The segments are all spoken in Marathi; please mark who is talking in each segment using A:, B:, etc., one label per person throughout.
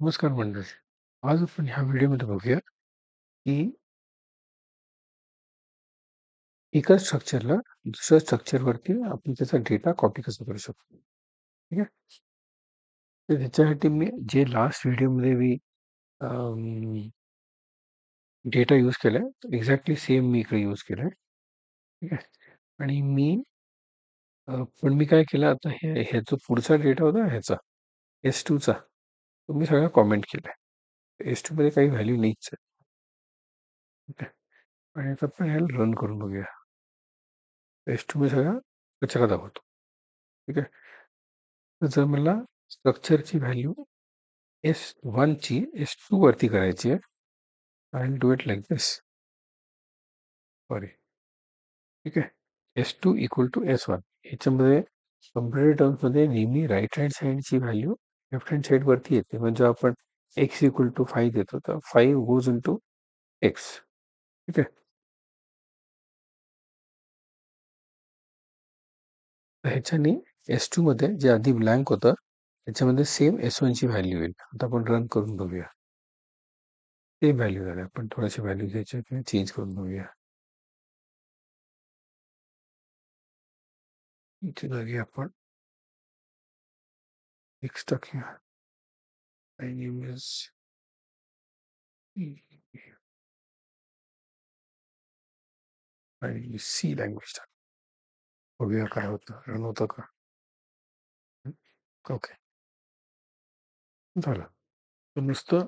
A: नमस्कार मंडळी. आज आपण ह्या व्हिडिओमध्ये बघूया, की एका स्ट्रक्चरला दुसऱ्या स्ट्रक्चरवरती आपण त्याचा डेटा कॉपी कसा करू शकतो. ठीक आहे. तर त्याच्यासाठी मी जे लास्ट व्हिडिओमध्ये मी डेटा यूज केलाय एक्झॅक्टली सेम मी इकडे यूज केलाय. ठीक आहे. आणि पण मी काय केलं आता ह्याचा पुढचा डेटा होता ह्याचा S2चा तो मी सगळा कॉमेंट केलाय. S2 मध्ये काही व्हॅल्यू नाहीच आहे. ठीक आहे. आणि आता आपण ह्याला रन करून बघूया. S2 मध्ये सगळा कचरा दाखवतो. ठीक आहे. तर जर मला स्ट्रक्चरची व्हॅल्यू S1 ची S2 वरती करायची आहे, I will do it like this. Sorry. ठीक आहे. S2 इक्वल टू S1 ह्याच्यामध्ये कम्प्युटर टर्म्समध्ये नेहमी राईट हँड साईडची व्हॅल्यू लेफ्ट हँड साईड वरती येते. म्हणजे आपण x इक्वल टू 5 देतो तर 5 गोज इन टू x. ठीक आहे. तर ह्याच्याने S2 मध्ये जे आधी ब्लँक होतं त्याच्यामध्ये सेम S1 ची व्हॅल्यू येईल. आता आपण रन करून बघूया. सेम व्हॅल्यू झाली. आपण थोडीशी व्हॅल्यू द्यायची चेंज करून बघूया. इथे जागी आपण x टाकूया. My name is आणि सी लँग्वेज टाक. बघूया काय होतं. रन होतं का. ओके. झालं. तर नुसतं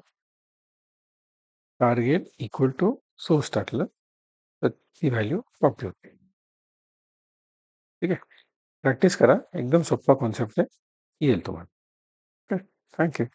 A: टार्गेट इक्वल टू सोर्स टाकलं तर ती व्हॅल्यू कॉपी होते. ठीक आहे. प्रॅक्टिस करा. एकदम सोपा कॉन्सेप्ट आहे. येईल तुम्हाला. ओके. थँक्यू.